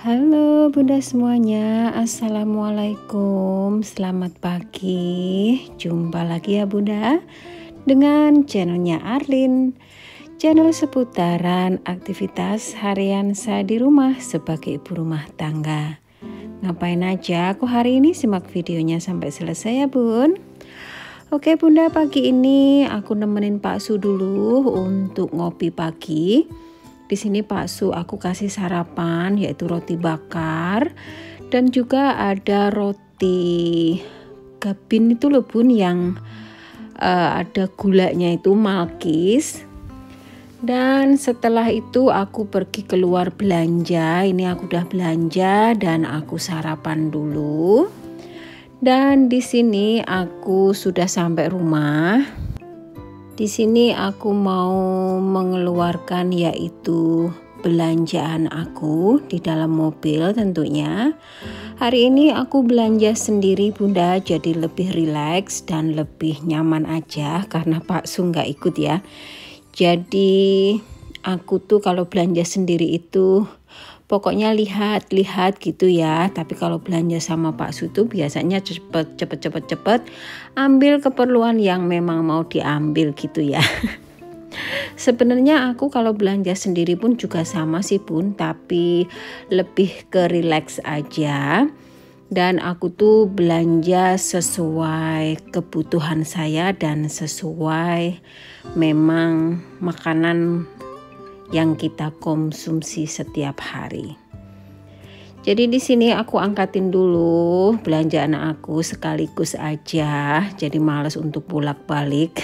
Halo Bunda semuanya, Assalamualaikum, selamat pagi. Jumpa lagi ya Bunda dengan channelnya Arlin, channel seputaran aktivitas harian saya di rumah sebagai ibu rumah tangga. Ngapain aja aku hari ini? Simak videonya sampai selesai ya Bun. Oke Bunda, pagi ini aku nemenin Pak Su dulu untuk ngopi pagi. Di sini Pak Su aku kasih sarapan yaitu roti bakar dan juga ada roti gabin itu loh Bun yang ada gulanya itu malkis. Dan setelah itu aku pergi keluar belanja. Ini aku udah belanja dan aku sarapan dulu. Dan di sini aku sudah sampai rumah. Di sini aku mau mengeluarkan yaitu belanjaan aku di dalam mobil tentunya. Hari ini aku belanja sendiri Bunda, jadi lebih rileks dan lebih nyaman aja karena Pak Su nggak ikut ya. Jadi aku tuh kalau belanja sendiri itu pokoknya lihat gitu ya. Tapi kalau belanja sama Pak Su tuh biasanya cepet ambil keperluan yang memang mau diambil gitu ya. Sebenarnya aku kalau belanja sendiri pun juga sama sih Bun, tapi lebih ke relax aja. Dan aku tuh belanja sesuai kebutuhan saya dan sesuai memang makanan yang kita konsumsi setiap hari. Jadi di sini aku angkatin dulu belanjaan aku sekaligus aja. Jadi males untuk bolak-balik.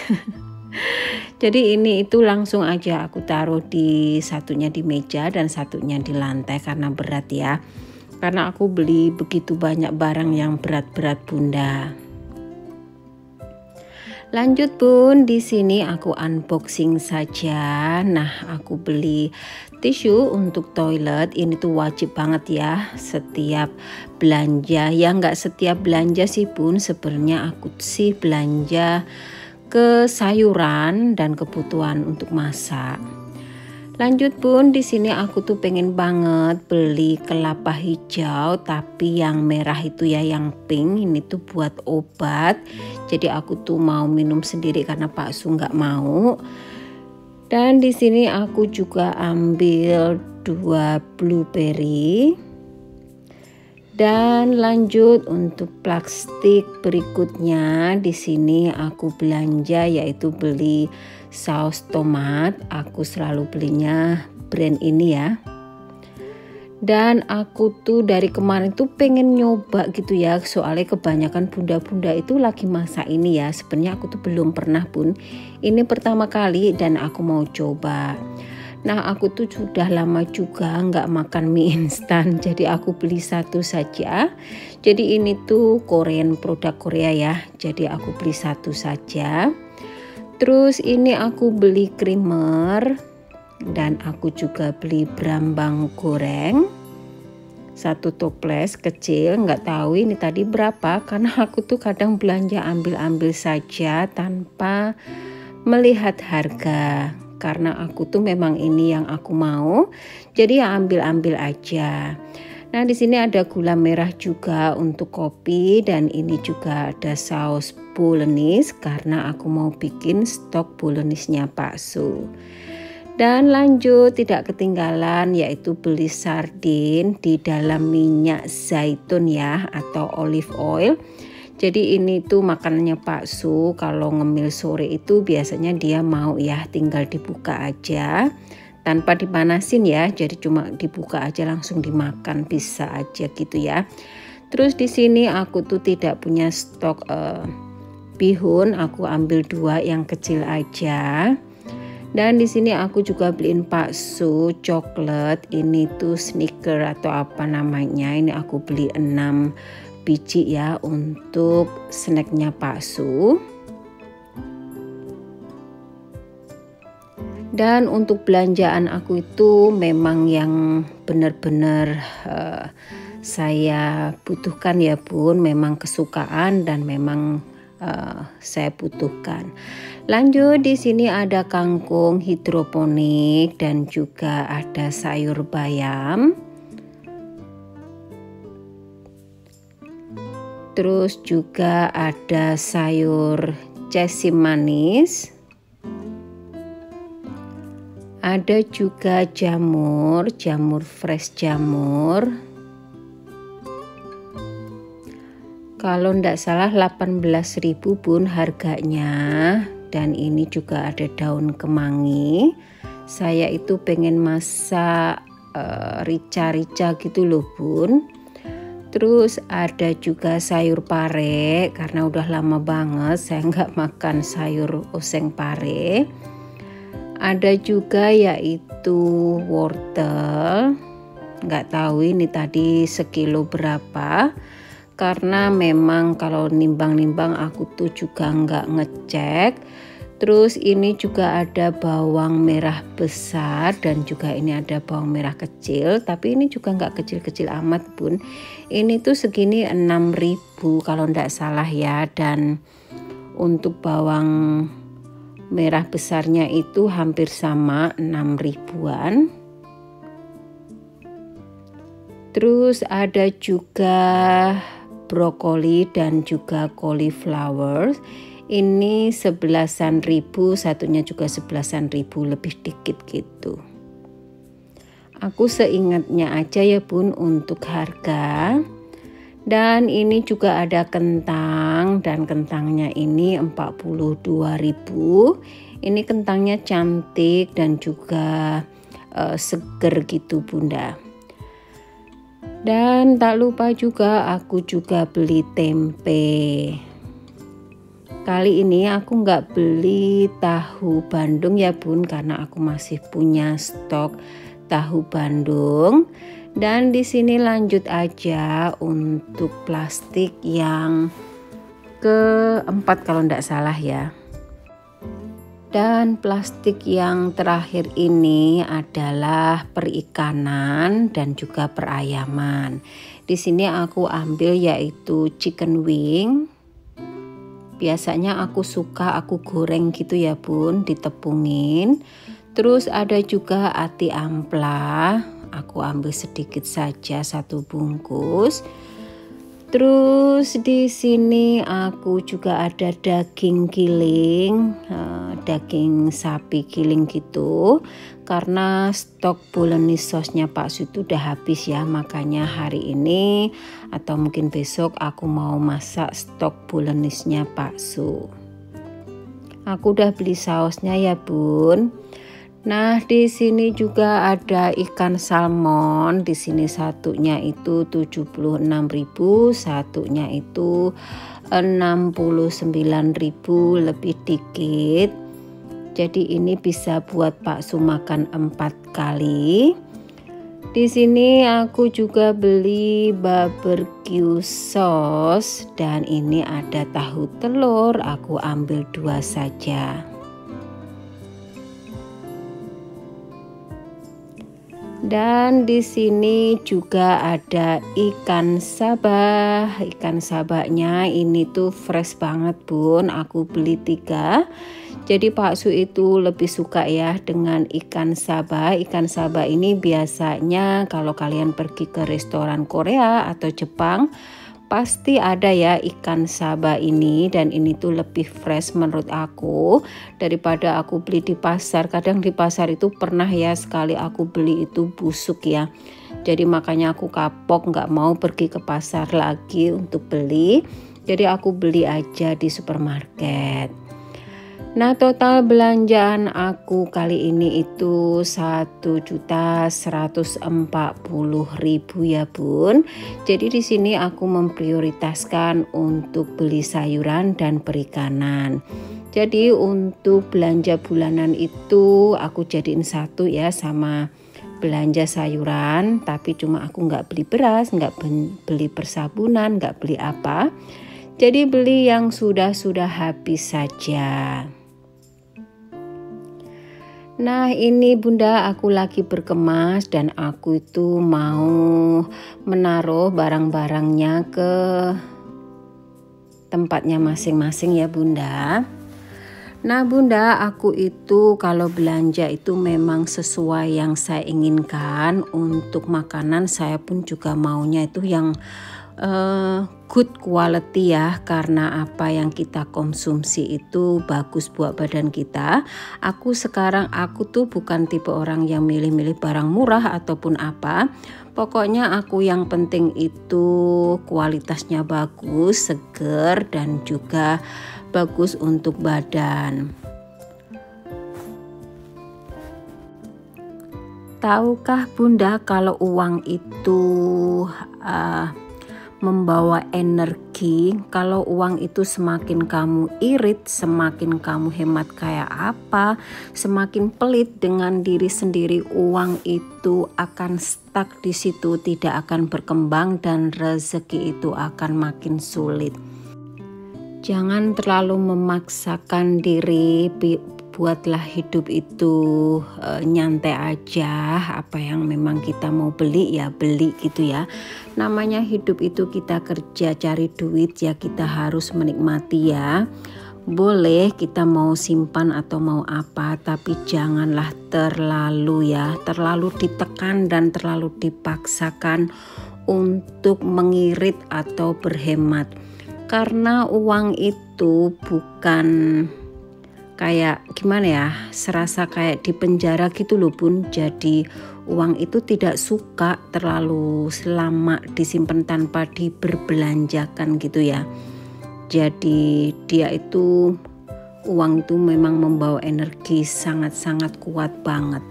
Jadi ini itu langsung aja aku taruh di satunya di meja dan satunya di lantai karena berat ya. Karena aku beli begitu banyak barang yang berat-berat Bunda. Lanjut Bun, di sini aku unboxing saja. Nah, aku beli tisu untuk toilet. Ini tuh wajib banget ya setiap belanja. Ya nggak setiap belanja sih Bun. Sebenarnya aku sih belanja ke sayuran dan kebutuhan untuk masak. Lanjut Bun, di sini aku tuh pengen banget beli kelapa hijau tapi yang merah itu ya, yang pink. Ini tuh buat obat. Jadi aku tuh mau minum sendiri karena Pak Su nggak mau. Dan di sini aku juga ambil 2 blueberry. Dan lanjut untuk plastik berikutnya, di sini aku belanja yaitu beli saus tomat. Aku selalu belinya brand ini ya. Dan aku tuh dari kemarin tuh pengen nyoba gitu ya, soalnya kebanyakan bunda-bunda itu lagi masak ini ya. Sebenarnya aku tuh belum pernah Bun. Ini pertama kali dan aku mau coba. Nah aku tuh sudah lama juga nggak makan mie instan, jadi aku beli satu saja. Jadi ini tuh Korean, produk Korea ya, jadi aku beli satu saja. Terus ini aku beli creamer dan aku juga beli brambang goreng. Satu toples kecil, nggak tahu ini tadi berapa karena aku tuh kadang belanja ambil-ambil saja tanpa melihat harga. Karena aku tuh memang ini yang aku mau, jadi ya ambil-ambil aja. Nah di sini ada gula merah juga untuk kopi dan ini juga ada saus bolognese karena aku mau bikin stok bolognese-nya Pak Su. Dan lanjut tidak ketinggalan yaitu beli sardin di dalam minyak zaitun ya atau olive oil. Jadi ini tuh makanannya Pak Su kalau ngemil sore itu biasanya dia mau ya tinggal dibuka aja tanpa dipanasin ya. Jadi cuma dibuka aja langsung dimakan bisa aja gitu ya. Terus di sini aku tuh tidak punya stok bihun, aku ambil 2 yang kecil aja. Dan di sini aku juga beliin Pak Su coklat. Ini tuh Snicker atau apa namanya. Ini aku beli 6 biji ya untuk snacknya Pak Su. Dan untuk belanjaan aku itu memang yang benar-benar saya butuhkan ya Bun, memang kesukaan dan memang saya butuhkan. Lanjut di sini ada kangkung hidroponik dan juga ada sayur bayam. Terus juga ada sayur cesim manis. Ada juga jamur fresh jamur. Kalau ndak salah 18.000 bun harganya. Dan ini juga ada daun kemangi. Saya itu pengen masak rica-rica gitu loh bun. Terus ada juga sayur pare, karena udah lama banget saya nggak makan sayur oseng pare. Ada juga yaitu wortel, nggak tahu ini tadi sekilo berapa, karena memang kalau nimbang-nimbang aku tuh juga nggak ngecek. Terus ini juga ada bawang merah besar dan juga ini ada bawang merah kecil, tapi ini juga nggak kecil-kecil amat bun. Ini tuh segini 6.000 kalau nggak salah ya, dan untuk bawang merah besarnya itu hampir sama 6.000-an. Terus ada juga brokoli dan juga cauliflower. Ini 11.000, satunya juga 11.000, lebih dikit gitu. Aku seingatnya aja ya bun untuk harga. Dan ini juga ada kentang, dan kentangnya ini 42.000. Ini kentangnya cantik dan juga seger gitu bunda. Dan tak lupa juga aku juga beli tempe. Kali ini aku nggak beli tahu Bandung ya bun, karena aku masih punya stok tahu Bandung. Dan di sini lanjut aja untuk plastik yang keempat kalau tidak salah ya. Dan plastik yang terakhir ini adalah perikanan dan juga perayaman. Di sini aku ambil yaitu chicken wing. Biasanya aku suka aku goreng gitu ya bun, ditepungin. Terus ada juga ati ampla. Aku ambil sedikit saja 1 bungkus. Terus di sini aku juga ada daging giling, daging sapi giling gitu. Karena stok bolognese sauce-nya Pak Su itu udah habis ya, makanya hari ini atau mungkin besok aku mau masak stok bolognese-nya Pak Su. Aku udah beli sausnya ya bun. Nah, di sini juga ada ikan salmon. Di sini satunya itu 76.000, satunya itu 69.000, lebih dikit. Jadi ini bisa buat Pak Su makan 4 kali. Di sini aku juga beli barbecue sauce dan ini ada tahu telur, aku ambil 2 saja. Dan di sini juga ada ikan sabah. Ikan sabahnya ini tuh fresh banget bun. Aku beli 3. Jadi Pak Su itu lebih suka ya dengan ikan sabah. Ikan sabah ini biasanya kalau kalian pergi ke restoran Korea atau Jepang, pasti ada ya ikan sabah ini, dan ini tuh lebih fresh menurut aku daripada aku beli di pasar. Kadang di pasar itu pernah ya sekali aku beli itu busuk ya. Jadi makanya aku kapok, nggak mau pergi ke pasar lagi untuk beli. Jadi aku beli aja di supermarket. Nah, total belanjaan aku kali ini itu 1.140.000 ya bun. Jadi di sini aku memprioritaskan untuk beli sayuran dan perikanan. Jadi untuk belanja bulanan itu aku jadiin satu ya sama belanja sayuran, tapi cuma aku nggak beli beras, nggak beli persabunan, nggak beli apa. Jadi beli yang sudah habis saja. Nah ini bunda, aku lagi berkemas dan aku itu mau menaruh barang-barangnya ke tempatnya masing-masing ya bunda. Nah bunda, aku itu kalau belanja itu memang sesuai yang saya inginkan. Untuk makanan saya pun juga maunya itu yang good quality ya, karena apa yang kita konsumsi itu bagus buat badan kita. Aku tuh bukan tipe orang yang milih-milih barang murah ataupun apa. Pokoknya aku yang penting itu kualitasnya bagus, seger, dan juga bagus untuk badan. Tahukah Bunda kalau uang itu membawa energi? Kalau uang itu semakin kamu irit, semakin kamu hemat kayak apa, semakin pelit dengan diri sendiri, uang itu akan stuck di situ, tidak akan berkembang dan rezeki itu akan makin sulit. Jangan terlalu memaksakan diri, buatlah hidup itu nyantai aja. Apa yang memang kita mau beli ya beli gitu ya. Namanya hidup itu kita kerja cari duit ya, kita harus menikmati ya. Boleh kita mau simpan atau mau apa, tapi janganlah terlalu ditekan dan terlalu dipaksakan untuk mengirit atau berhemat. Karena uang itu bukan kayak gimana ya, serasa kayak di penjara gitu loh Bun. Jadi uang itu tidak suka terlalu lama disimpan tanpa diberbelanjakan gitu ya. Jadi uang itu memang membawa energi sangat-sangat kuat banget.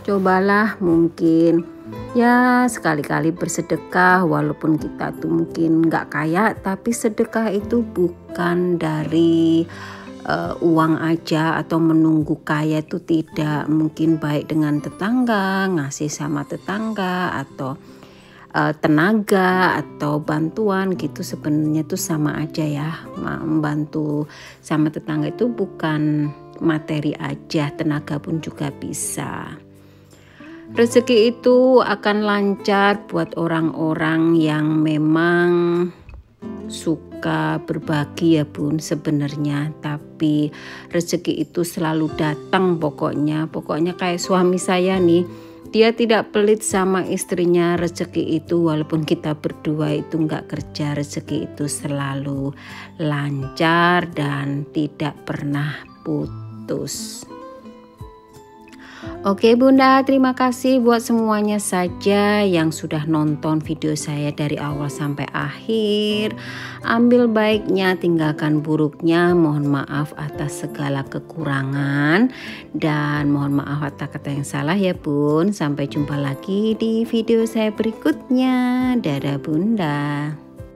Cobalah mungkin ya sekali-kali bersedekah, walaupun kita tuh mungkin nggak kaya, tapi sedekah itu bukan dari uang aja atau menunggu kaya, itu tidak. Mungkin baik dengan tetangga, ngasih sama tetangga, atau tenaga atau bantuan gitu, sebenarnya tuh sama aja ya. Membantu sama tetangga itu bukan materi aja, tenaga pun juga bisa. Rezeki itu akan lancar buat orang-orang yang memang suka berbagi ya Bun sebenarnya. Tapi rezeki itu selalu datang pokoknya kayak suami saya nih, dia tidak pelit sama istrinya rezeki itu. Walaupun kita berdua itu nggak kerja, rezeki itu selalu lancar dan tidak pernah putus. Oke Bunda, terima kasih buat semuanya saja yang sudah nonton video saya dari awal sampai akhir. Ambil baiknya, tinggalkan buruknya. Mohon maaf atas segala kekurangan dan mohon maaf atas kata yang salah ya Bun. Sampai jumpa lagi di video saya berikutnya. Dadah Bunda.